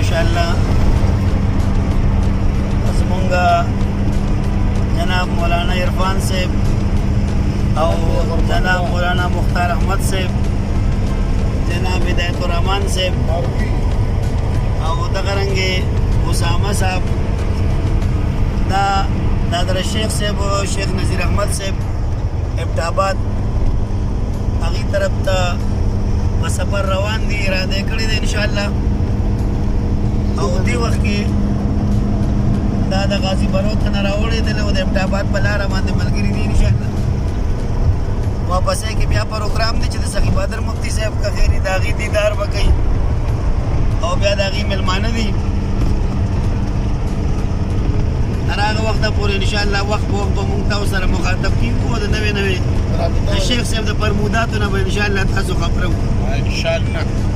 ماشاءالله زمونږ جناب مولانا عرفان صاحب او جناب مولانا مختار احمد صاحب، جناب هدایت الرحمان صاحب او دغه رنګې اسامه صاحب، دا در شیخ صاحب او شیخ نذیر احمد صاحب ابټاباد هغې طرف ته په سفر روان دي، اراده یې کړې ده انشاءالله. او دې وخت کې دا د غازي برود ته نه راوړېدل او د ابټاباد په لاره باندې ملګري دي انشاءالله. واپسې کې بیا پروګرام دی چې د سخي بادر مفتی صاحب که خیر د هغې دیدار به کوي او بیا د هغې مېلمانه دي. تر هغه وخته پورې انشاءالله وخت په وخت به مونږ تاسو سره مخاطب کېږو او د نوې د شیخ صاحب د فرموداتو نه به انشاءالله تاسو خبره وکړو انشاءالله.